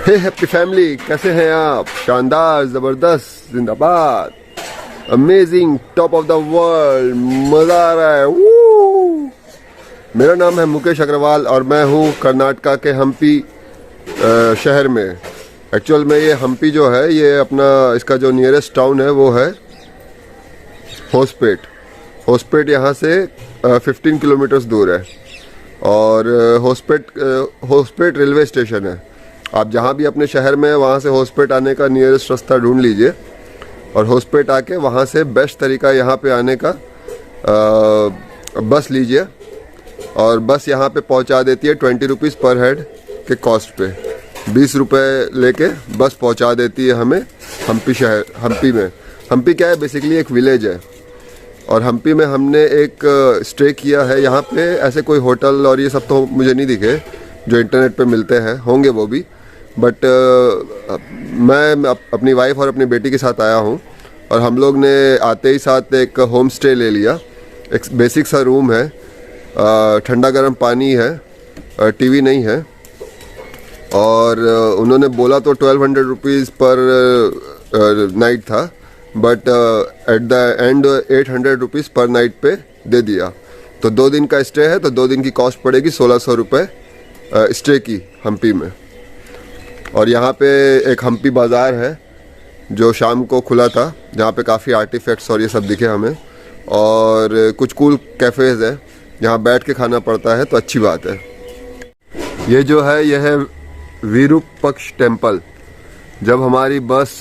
हे happy family, कैसे हैं आप? शानदार, जबरदस्त, जिंदाबाद, amazing, top of the world, मजा आ रहा है। वू! मेरा नाम है मुकेश अग्रवाल और मैं हूँ कर्नाटका के हम्पी शहर में। एक्चुअल में ये हम्पी जो है, ये अपना इसका जो नियरेस्ट टाउन है वो है होसपेट। होसपेट यहाँ से 15 किलोमीटर्स दूर है और होसपेट रेलवे स्टेशन है। आप जहाँ भी अपने शहर में वहाँ से होसपेट आने का नियरेस्ट रास्ता ढूंढ लीजिए और होसपेट आके वहाँ से बेस्ट तरीका यहाँ पे आने का बस लीजिए और बस यहाँ पे पहुँचा देती है 20 रुपीज़ पर हेड के कॉस्ट पे। 20 रुपये लेके बस पहुँचा देती है हमें हम्पी में। हम्पी क्या है? बेसिकली एक विलेज है और हम्पी में हमने एक स्टे किया है। यहाँ पे ऐसे कोई होटल और ये सब तो मुझे नहीं दिखे जो इंटरनेट पे मिलते हैं, होंगे वो भी, बट मैं अपनी वाइफ और अपनी बेटी के साथ आया हूँ और हम लोग ने आते ही साथ एक होम स्टे ले लिया। एक बेसिक सा रूम है, ठंडा गर्म पानी है, टीवी नहीं है और उन्होंने बोला तो 1200 रुपीज़ पर नाइट था, but at the end 800 rupees पर नाइट पे दे दिया। तो 2 दिन का स्टे है तो 2 दिन की कॉस्ट पड़ेगी 1600 रुपये स्टे की हम्पी में। और यहाँ पे एक हम्पी बाज़ार है जो शाम को खुला था, जहाँ पे काफ़ी आर्टिफैक्ट्स और ये सब दिखे हमें और कुछ कूल कैफ़ेज़ है जहाँ बैठ के खाना पड़ता है, तो अच्छी बात है। ये जो है यह है विरूपक्ष टेम्पल। जब हमारी बस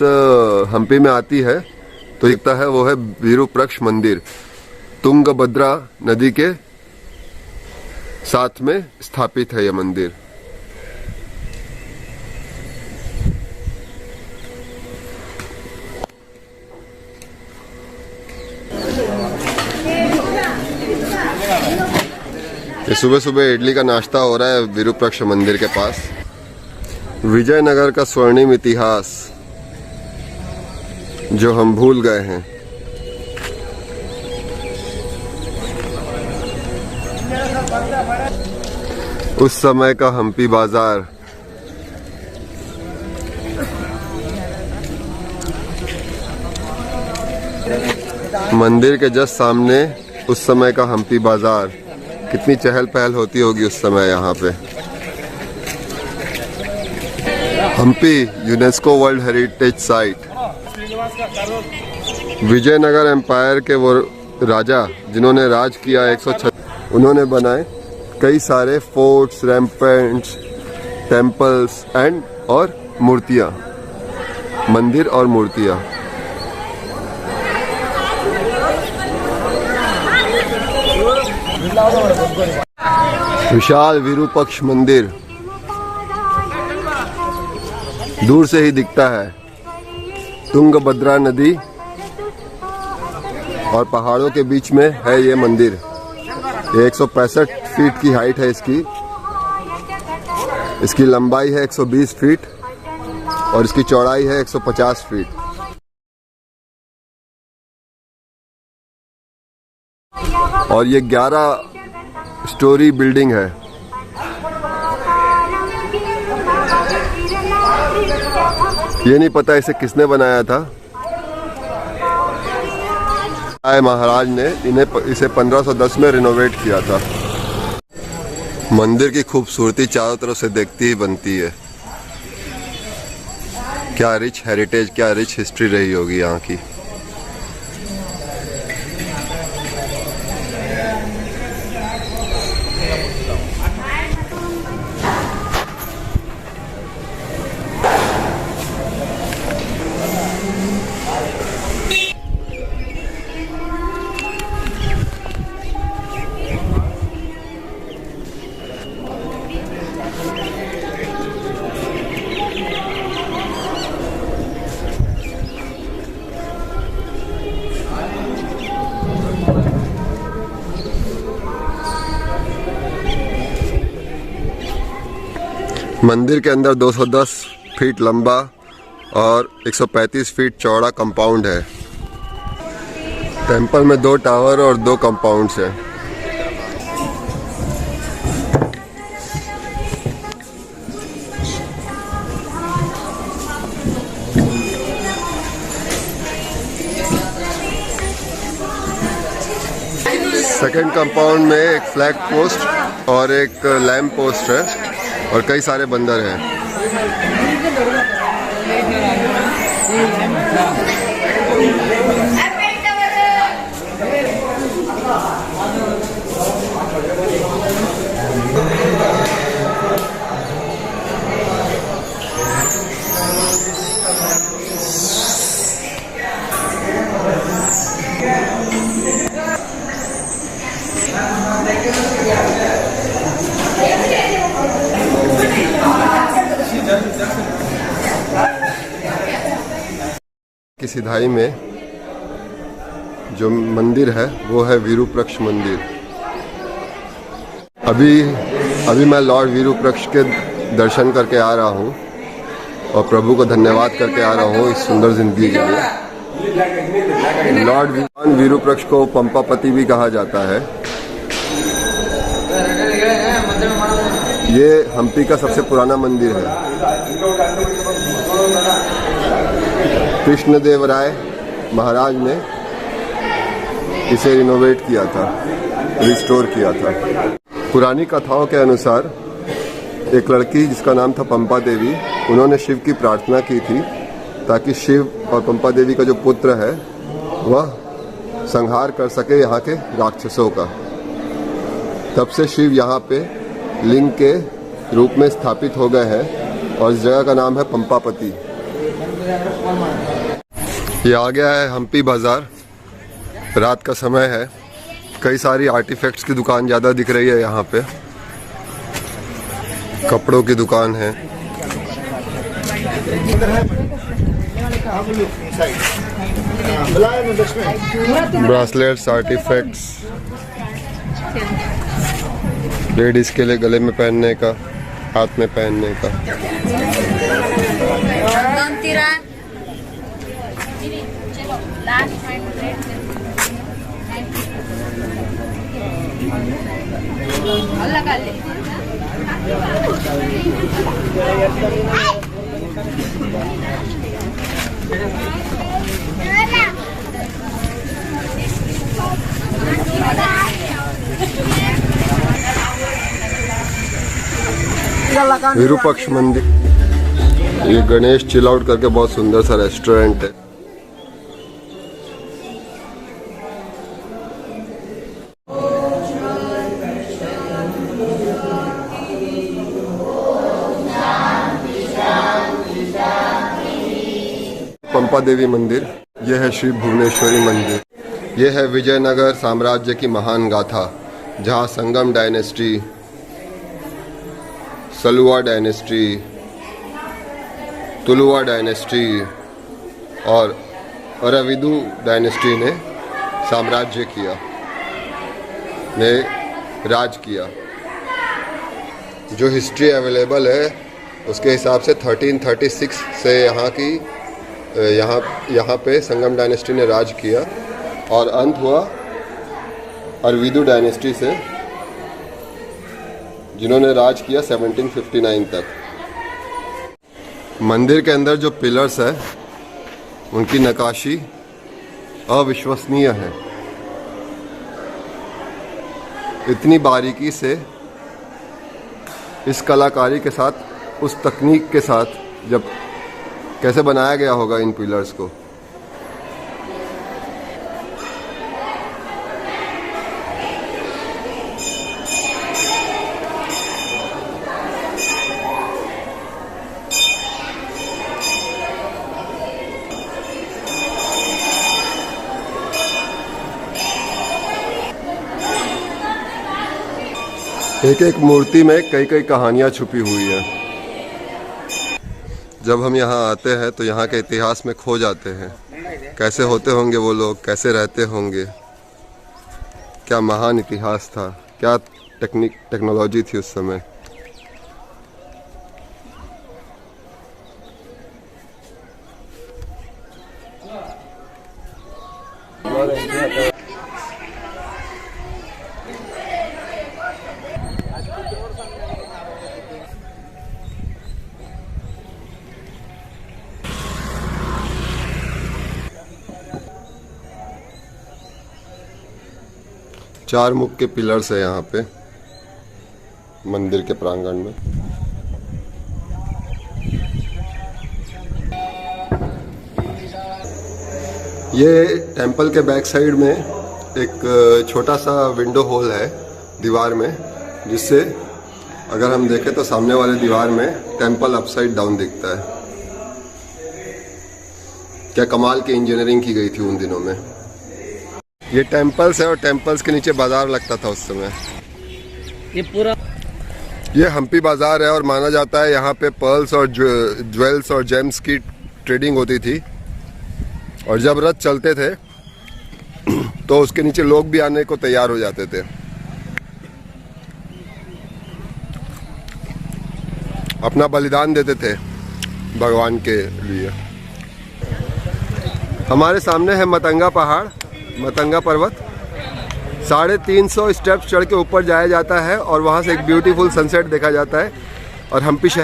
हम्पी में आती है तो दिखता है वो है विरूपक्ष मंदिर। तुंगभद्रा नदी के साथ में स्थापित है यह मंदिर। ये सुबह सुबह इडली का नाश्ता हो रहा है विरूपक्ष मंदिर के पास। विजयनगर का स्वर्णिम इतिहास जो हम भूल गए हैं। उस समय का हम्पी बाजार। मंदिर के जस्ट सामने उस समय का हम्पी बाजार। कितनी चहल पहल होती होगी उस समय यहाँ पे। Hampi UNESCO world heritage site. Vijayanagar empire के वो राजा जिन्होंने राज किया 136, उन्होंने बनाए कई सारे फोर्ट्स, रैम्पेंट्स, टेम्पल्स एंड और मूर्तियाँ, मंदिर और मूर्तियाँ। विशाल विरूपक्ष मंदिर दूर से ही दिखता है। तुंगभद्रा नदी और पहाड़ों के बीच में है ये मंदिर। ये 165 फीट की हाइट है इसकी लंबाई है 120 फीट और इसकी चौड़ाई है 150 फीट। और ये 11 स्टोरी बिल्डिंग है। ये नहीं पता इसे किसने बनाया था। महाराज ने इसे 1510 में रिनोवेट किया था। मंदिर की खूबसूरती चारों तरफ से देखती ही बनती है। क्या रिच हेरिटेज, क्या रिच हिस्ट्री रही होगी यहाँ की। मंदिर के अंदर 210 फीट लंबा और 135 फीट चौड़ा कंपाउंड है। टेंपल में 2 टावर और 2 कंपाउंड्स हैं। सेकेंड कंपाउंड में एक फ्लैग पोस्ट और एक लैम्प पोस्ट है और कई सारे बंदर हैं। की सिधाई में जो मंदिर है वो है विरूपाक्ष मंदिर। अभी मैं लॉर्ड विरूपाक्ष के दर्शन करके आ रहा हूँ और प्रभु को धन्यवाद करके आ रहा हूँ इस सुंदर जिंदगी के लिए। लॉर्ड विरूपाक्ष को पंपापति भी कहा जाता है। ये हम्पी का सबसे पुराना मंदिर है। कृष्णदेवराय महाराज ने इसे रिनोवेट किया था, रिस्टोर किया था। पुरानी कथाओं के अनुसार एक लड़की जिसका नाम था पंपा देवी, उन्होंने शिव की प्रार्थना की थी ताकि शिव और पंपा देवी का जो पुत्र है वह संहार कर सके यहाँ के राक्षसों का। तब से शिव यहाँ पे लिंग के रूप में स्थापित हो गए हैं और इस जगह का नाम है पंपापति। ये आ गया है हम्पी बाजार। रात का समय है, कई सारी आर्टिफैक्ट्स की दुकान ज़्यादा दिख रही है यहाँ पे। कपड़ों की दुकान है, ब्रासलेट्स, आर्टिफैक्ट्स, लेडीज के लिए गले में पहनने का, हाथ में पहनने का। विरूपाक्ष मंदिर। ये गणेश चिल आउट करके बहुत सुंदर सा रेस्टोरेंट है। पंपा देवी मंदिर। यह है श्री भुवनेश्वरी मंदिर। यह है विजयनगर साम्राज्य की महान गाथा, जहाँ Sangama dynasty, Saluva dynasty, Tuluva dynasty और अराविदु डायनेस्टी ने साम्राज्य किया, ने राज किया। जो हिस्ट्री अवेलेबल है उसके हिसाब से 1336 से यहाँ पे संगम डायनेस्टी ने राज किया और अंत हुआ अरविदु डायनेस्टी से, जिन्होंने राज किया 1759 तक। मंदिर के अंदर जो पिलर्स है उनकी नक्काशी अविश्वसनीय है। इतनी बारीकी से, इस कलाकारी के साथ, उस तकनीक के साथ जब कैसे बनाया गया होगा इन पिलर्स को। एक एक मूर्ति में कई कई कहानियां छुपी हुई है। जब हम यहाँ आते हैं तो यहाँ के इतिहास में खो जाते हैं। कैसे होते होंगे वो लोग, कैसे रहते होंगे, क्या महान इतिहास था, क्या टेक्नोलॉजी थी उस समय। 4 मुख के पिलर्स है यहाँ पे मंदिर के प्रांगण में। ये टेंपल के बैक साइड में एक छोटा सा विंडो होल है दीवार में, जिससे अगर हम देखें तो सामने वाले दीवार में टेंपल अपसाइड डाउन दिखता है। क्या कमाल की इंजीनियरिंग की गई थी उन दिनों में। ये टेंपल्स है और टेंपल्स के नीचे बाजार लगता था उस समय। ये हम्पी बाजार है और माना जाता है यहाँ पे पर्ल्स और ज्वेल्स और जेम्स की ट्रेडिंग होती थी। और जब रथ चलते थे तो उसके नीचे लोग भी आने को तैयार हो जाते थे। अपना बलिदान देते थे भगवान के लिए। हमारे सामने है मतंगा पहाड़, मतंगा पर्वत। 350 स्टेप्स चढ़ के ऊपर जाया जाता है और वहाँ से एक ब्यूटीफुल सनसेट देखा जाता है। और हम्पी शहर